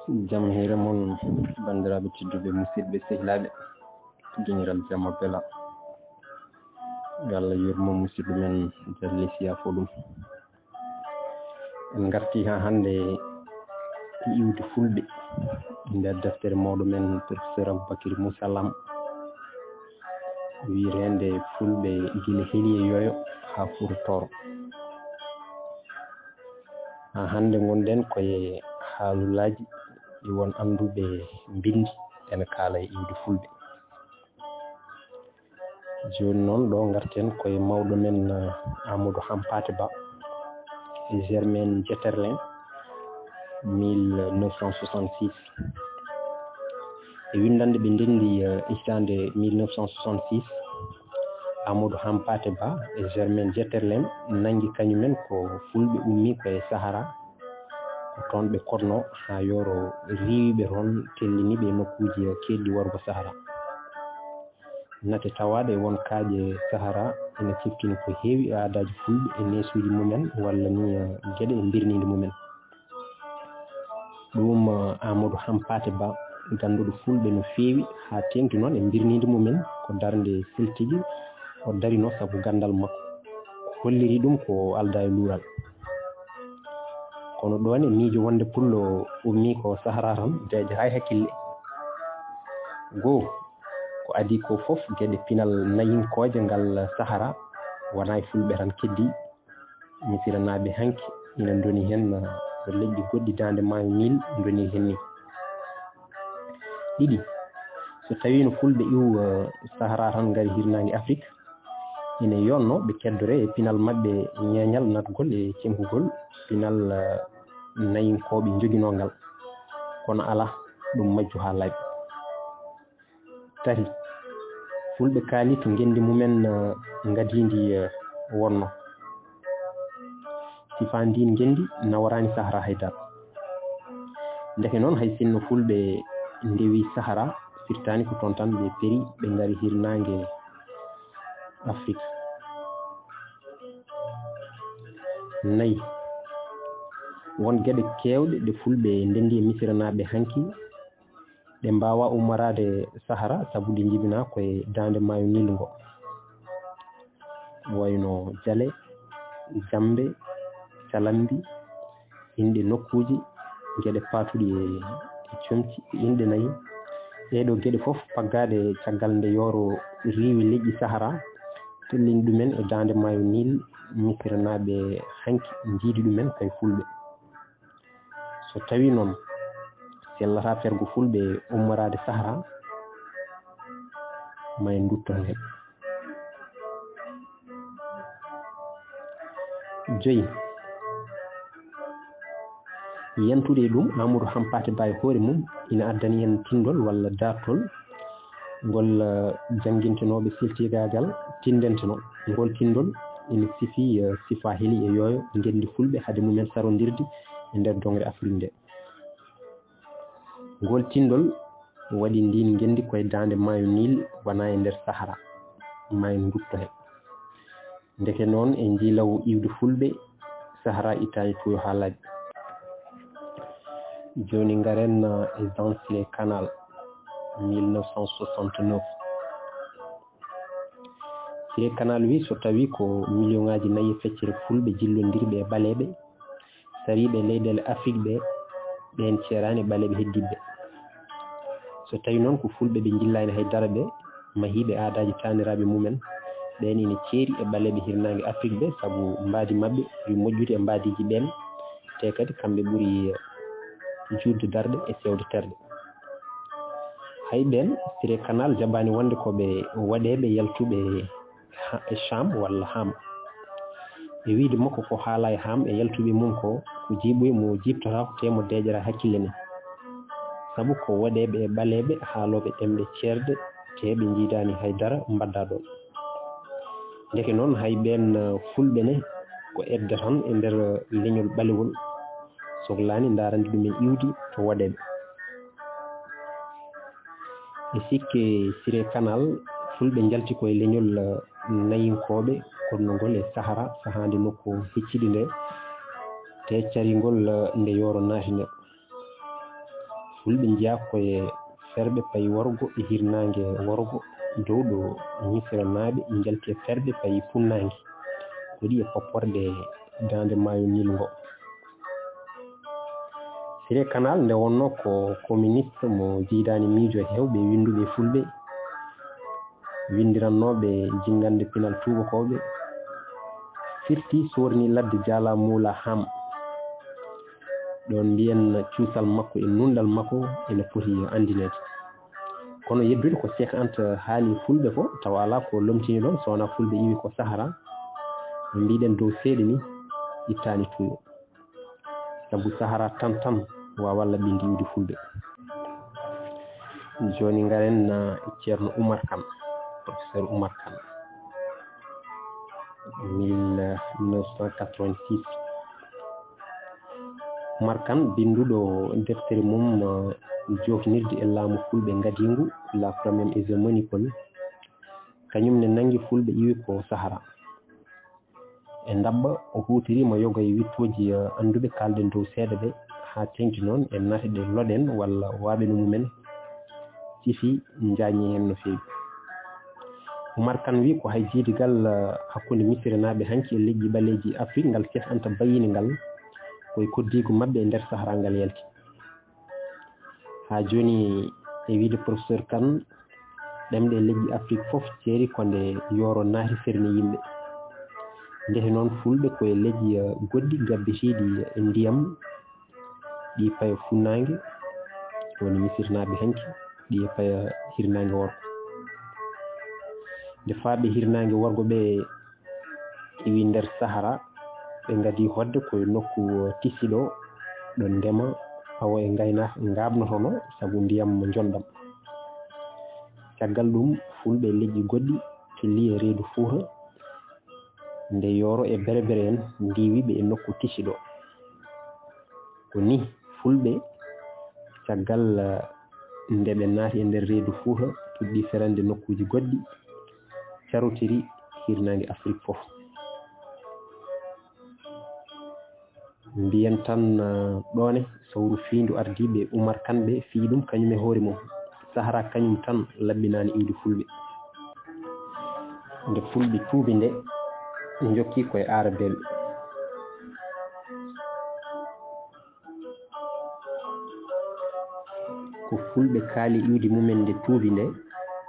jam hiire mon bandiraɓe tedduɓe musidɓe sehilaɓe guiniral jamma bela yo Allah yurmo musidɗo men Jalle Siya Foɗum. En garti ha hande e iwde fulɓe nder deftere mawɗo men professeur Aboubacry Moussa Lam wirende fulɓe guila heeli e yoyo ha Fouta. Ha hande gonɗen koye haalullaji ɗi won anduɓe bindi ene kaala e iwde fulɓe. Joni noon ɗo garten koye mawɗo men Amadou Hampate Ba e Germaine Dieterlen 1966 e windande ɓe ndendi hitande 1966 Amadou Hampate Ba e Germaine Dieterlen nangi kañumen ko fulɓe ummi koye Sahara ko toon ɓe kodno ha yoro riwiɓe toon telliniɓe nokkuji kedɗi wargo Sahara. Nate tawade won kaaƴe Sahara ene ciftini ko heewi e aadaji fulɓe e nesuji mumen walla ni gueɗe e birnide mumen. ɗum Amadou Hampate Ba ganduɗo fulɓe no feewi ha tengti noon e birnide mumen ko darde seltiji o darino saabu gandal makko holliri ɗum ko alda e luural. kono ɗon e miijo wonde pullo ummi ko Sahara tan deeƴa hay hakkille. Goo ko adi ko foof gueɗe pinal nayinkoje ngal Sahara wona e fulɓe tan keddi, misiranaɓe hanki ina doni hen ko leƴƴi goɗɗi dande maayo Nil doni hen ni. ɗiɗi so tawi no fulɓe iw Sahara tan gari hirnangue Afrique ene yonno ɓe keddore e pinal mabɓe ñeñal natgol e cenkugol pinal nayinkoɓe joguinogal, kono ala ɗum majju ha laaɓi. Tati fulɓe kaali to gendi mumen gadidi wonno sifa ndin gendi nawrani Sahara haydara. Ndeke noon hay sinno fulɓe ndewi Sahara firtani ko toon tan ɓe peeri ɓe gari hirnangue Afrique. Nayi won gueɗe kewɗe ɗe fulɓe ndendi e misiranaɓe hanki ɗe mbawa ummarade Sahara saabu ɗe jibina koye dande maayo Nil ngo, wayno Jaale, Jambe, Calambi, inɗe nokkuji gueɗe patuɗi e comci inɗe nayyi. ɗeɗo gueɗe foof paggade caggal nde yoro riwi leƴƴi Sahara tellini ɗumen e dande maayo Nil, misiranaɓe hanki jiidi ɗumen kay fulɓe. So tawi noon sellata fergo fulɓe ummarade Sahara ma en dutton hen. Joyi yentude ɗum Amadou Hampate Ba e hoore mum ina addani en tindol walla dartol ngol jangguintenoɓe seltigagal tindenteno. Ngol tindol ina sifi sifa heeli e yoyo gendi fulɓe haade mumen sarodirde e nder dongre Afrique nde. Ngol tindol waɗi ndin gendi koye dande maayo Nil wona e nder Sahara, ma en dutto hen. Ndeke noon e jiilaw iwde fulɓe Sahara ittani to ha laaɓi. Joni garen e Zancier Canal 1969. Siré Canal wi so tawi ko million ngaji 4 feccere fulɓe jillodirɓe e ɓaleɓe sariɓe leyɗele Afrique ɓe ɓen ceerani e ɓaleɓe heddiɓe. So tawi noon ko fulɓe ɓe jillani haydara ɓe mahiɓe aadaji taniraɓe mumen ɓen ina ceeri e ɓaleɓe hirnangue Afrique ɓe saabu mbadi mabɓe ɓuri moƴƴude e mbadiji ɓen te kadi kamɓe ɓuuri judde darɗe e sewde terɗe. Hay ɓen Siré Canal jabani wonde koɓe waɗeɓe yaltuɓe e Cham walla Ham. E wiide makko ko haala e Ham e yaltuɓe mum ko jiiɓoy mo jibtata ko temo deƴara hakkille men, saabu ko waɗeɓe e ɓaleɓe haaloɓe ɗemɗe ceerɗe te ɓe jiidani haydara mbadda ɗon. Ndeke noon hay ɓen fulɓe ne ko edda tan e nder leñol ɓalewol sohlani darande ɗumen iwdi to waɗeɓe. E sikke Siré Canal fulɓe jalti koye leñol nayinkoɓe kodnogol e Sahara sahande nokku hecciɗi nde te caringol nde yoro naati nde. fulɓe jiya koye ferɓe payi worgo e hirnange worgo dow ɗo misiranaɓe jalti e ferɓe payi funnange koɗi e popporde dande maayo Nil ngo. Siré Canal nde wonno ko communiste mo jiidani miijo e hewɓe winduɓe fulɓe windirannoɓe jingande pinal tubakoɓe firti sorni ladde Diala Moula Ham ɗon mbiyen cuusal makko e nundal makko ene foti andinede. Kono yeddude ko Cheikh Anta haali fulɓe ko tawa ala ko lomtini ɗon so wona fulɓe iwi ko Sahara mbiɗen dow seeɗa ni ittani tuyo sabu Sahara tan wawa laɓɓinde iwde fulɓe. Joni garen ceerno Oumar Kane, professeur Oumar Kane 1986. Oumar Kane binduɗo deftere mum jofnirde e laamu fulɓe ngadigu la première hégémonie kañumne nangi fulɓe iwi ko Sahara e dabba o huutirima yoga e wittoji anduɓe kalden dow seeɗa ɓe ha tengti noon e natɗe loɗen walla waaɓe no mumen sifi jañi hen no feewi. Oumar Kane wi ko hay jiidigal hakkude misiranaɓe hanki e leƴƴi ɓaleji Afrique ngal Cheikh Anta bayini ngal koye koddigo mabɓe e nder Sahara ngal yalti. Ha joni e wiide professeur Kane ɗemɗe leƴƴi Afrique foof ceeri konde yoro naati serni yimɓe ndeke noon fulɓe koye leƴƴi goɗɗi gabbitiɗi e ndiyam ɗi paya funnangue woni misirnaɓe hanki ɗi e paya hirnangue worgo nde faaɓe hirnangue worgo ɓe iwi nder Sahara ɓe gadi hodde koye nokku tissiɗo ɗo ndema awo e gaynaka gabnotono saabu ndiyam jonɗam. Caggal ɗum fulɓe leƴƴi goɗɗi kelli e reedu Fouta nde yoro e berebere en ndiwiɓe e nokku tissiɗo ko ni fulɓe caggal nde ɓe naati e nder reedu Fouta puɗɗi ferande nokkuji goɗɗi carotiri hirnangue Afrique foof. Mbiyen tan ɗone sawru fiindu ardiɓe Oumar Kane ɓe fii ɗum kañum e hoore mum Sahara kañum tan labbinani iwde fulɓe nde fulɓe tuubi nde jokki koye arabeɓe. Ko fulɓe kaali iwde mumen nde tuubi nde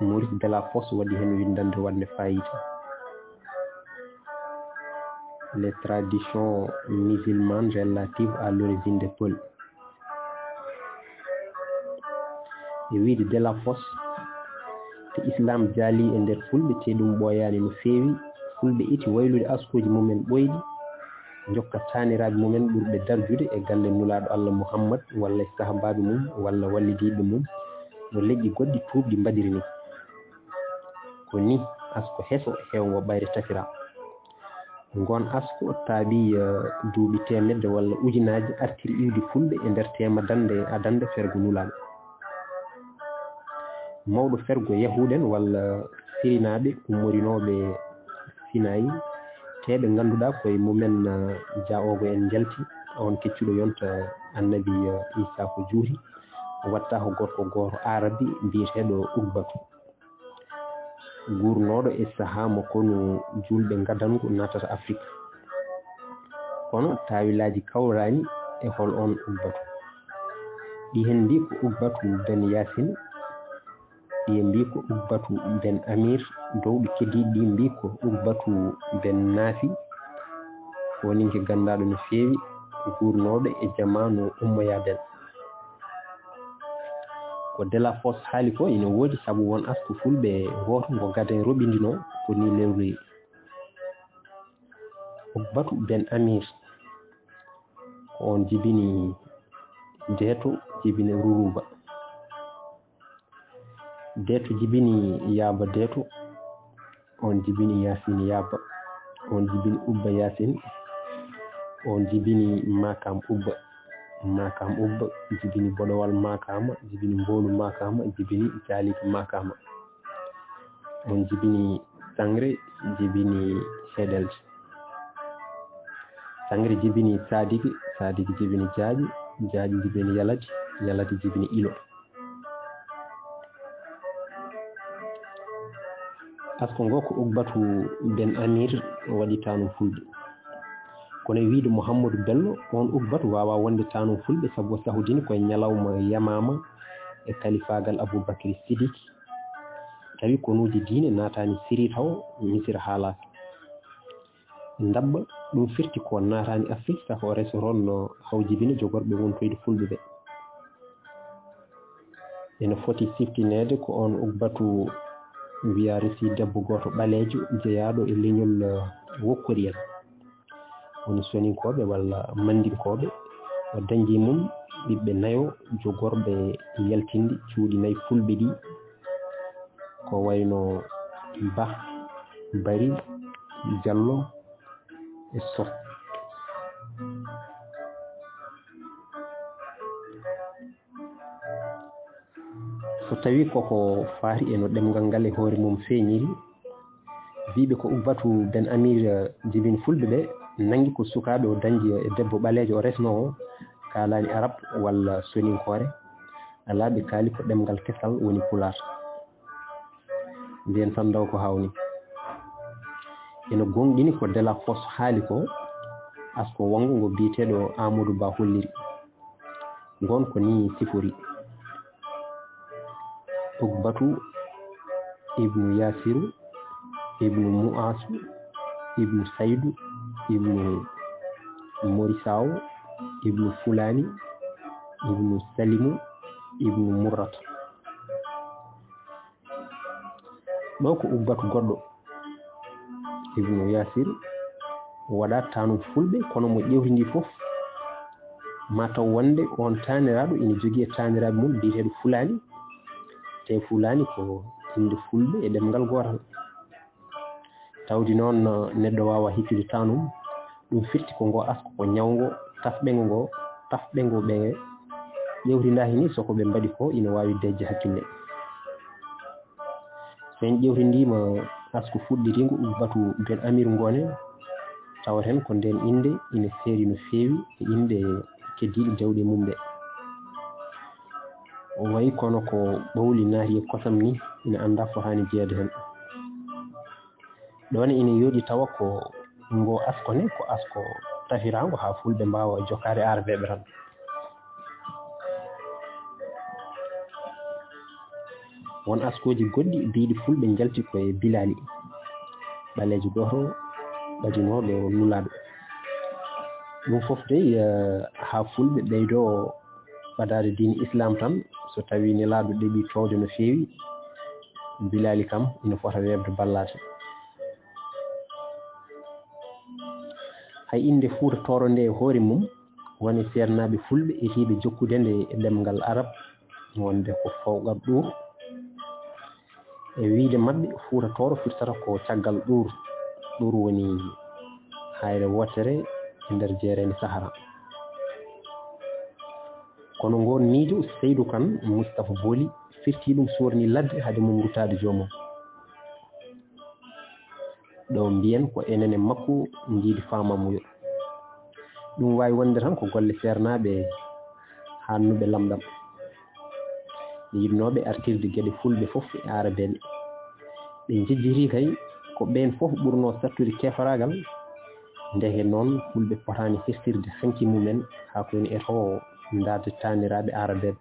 Maurice Delafosse waɗi hen windande wadde fayida. Les traditions musulmanes relatives à l'origine des Peuls. E wiide Delafosse te islam jaali e nder fulɓe te ɗum ɓooyani no feewi fulɓe iti waylude askuji mumen ɓoyɗi jokka taniraɓe mumen ɓurɓe darjude e galle nulaɗo Allah Muhammad walla e sahabaɓe mum walla wallidiɓe mum no leƴƴi goɗɗi tuubɗi mbaɗiri ni ko ni asko heeso hewngo ɓayre tafira gon asko taaɓi duuɓi temedde walla ujunaje artiri iwde fulɓe e nder tema adande fergo nulaɗo mawɗo fergo yahuɗen walla sirinaɓe ummorinoɓe Sinayi teɓe ganduɗa koye mumen jaogo en jalti on keccuɗo yonta annabi Isa ko juuti watta ko goto arabi mbiyeteɗo Ugbatu gurnoɗo e saaha mo kono julɓe gadango natata Afrique kono tawilaji kawrani e hol on Ugbatu ɗi hen mbi ko Ugbatu ben Yasin ɗi mbi ko Ugbatu ben Amir dow ɗi keddiɗi ɗi mbi ko Ugbatu ben Naafi woni ke gandaɗo no feewi gurnoɗo e jamanu Ummayaden. Ko Delafosse haali ko ina woodi sabu won asku fulɓe goto ngo gaden roɓidino ko ni lewruyi. Ugbatu ben Amir on jibini Deeto jibini Ruruba. Deeto jibini Yaaba Deeto on jibini Yasin Yaaba on jibini Ubba Yasin on jibini Makam Ubba jibini Bodowal Makama jibini Mbolu Makama jibini Jalika Makama on jibini Sangre jibini Sedelje Sangre jibini Sadiki jibini Jaaji jibini Yaladi ñalade jibine ilo asko ngo ko Ugbatu Ben Amir waɗi tanum fulɓe kono wiide Mouhamadou Bello on Ugbatu wawa wonde tanum fulɓe sabu sahudini koye ñalawma yamama e kalifagal Aboubacry Sidiki tawi konuji diine natani siri taw misira haalaka dabba ɗum firti ko natani Afrique sako o reso toon no hawjibine jogorɓe wontoyde fulɓe ɓe ene foti siftinede ko on Ugbatu wiya resi debbo goto ɓalejo jeeyaɗo e leñol wokkori en woni soninkoɓe walla mandinkoɓe o dañji mum ɓiɓɓe nayo jogorɓe yaltinde cuuɗi nayyi fulɓe ɗi ko wayno Ba Bari Diallo e Sow so tawi koko faati e no ɗemgal ngal e hoore mum feeñiri wiɓe ko Ugbatu Ben Amir jibin fulɓe ɓe nangi ko sukaɓe o dañji e debbo ɓalejo o resno o kalani arab walla soninkore ala ɓe kaali ko ɗemgal kesal woni pular mbiyen tan daw ko hawni ene gonɗini ko Dela Foss haali ko asko wongo ngo biyeteɗo Amadou Ba holliri gon ko ni sifori Ugbatu ibnu Yasiru ibnu Mu'asu ibnu Saydou ibnu Morisaw ibnu Fulani ibnu Salimu ibnu Murrata ɗo ko Ugbatu goɗɗo ibnu Yasir waɗa tanum fulɓe kono mo ƴewtidi fof ma taw wonde on taniraɗo ina jogui e taniraɓe mum biyeteɗo Fulani te Fulani ko inde fulɓe e ɗemgal gotal tawdi noon neɗɗo wawa hiccude tanum ɗum firti ko ngo asko ko ñawgo tafɓe ngo ɓe ƴewtidaki ni soko ɓe mbaɗi ko ina wawi dejje hakkille so en ƴewtidima asko fuɗɗirigo Ugbatu Ben Amir ngone tawaten ko nden inde ina seeri no feewi e inde keddiɗo jawɗe mum ɓe o wayi kono ko ɓawli naati e kosam ni ina anda fotani jeeyade hen ɗone ina yooɗi tawa ko ngo asko ne ko asko tafirago ha fulɓe mbawa jokkade ardeɓe tan won askoji goɗɗi biiɗi fulɓe jalti koye Bilali ɓalejo goto ɓadinoɗo lulaɗo ɗum foof dey ha fulɓe ɓeydo ɓadade diine islam tan so tawi nelaɗo ɗeeɓi towde no feewi Bilali kam ina fota webde ballade hay inde Fuuta Tooro nde e hoore mum woni sernaɓe fulɓe etiɓe jokkude nde e ɗemgal arab wonde ko fawqat ɗur e wiide mabɓe Fuuta Tooro firtata ko caggal ɗur ɗur woni hayre wotere e nder jeerede Sahara kono ngon miijo Seydou Kane Moustapha Boli firti ɗum sorni ladde haade mum ruttade joomum ɗo mbiyen ko enene makko jiidi famamuyo ɗum wawi wonde tan ko golle sernaɓe hannuɓe lamɗam yinnoɓe artirde gueɗe fulɓe foof e arabeɓe ɓe jejjiti kay ko ɓen foof ɓurno sattude kefaragal ndeke noon fulɓe potani hestirde hanki mumen ha ko woni eto darde taniraɓe arabeɓe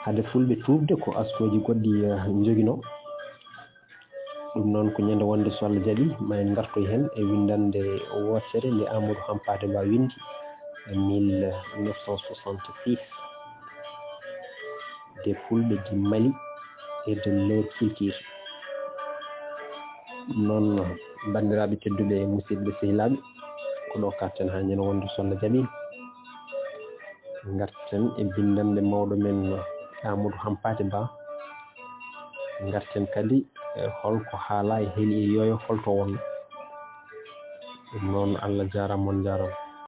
hade fulɓe tubde ko askoji goɗɗi joguino ɗum noon ko ñande wonde so Allah jaaɓi ma en gartoy hen e windande wotere nde Amadou Hampate Ba windi en 1966 des fulɓe du Mali et de leur culture ɗum noon bandiraɓe tedduɓe e musidɓe sehilaɓe ko ɗo karten ha ñande wonde so Allah jaaɓi garten e bindande mawɗo men Amadou Hampate Ba garten kadi holko haala e heeli e yoyo holto wonno ɗum noon Allah jarama on jarama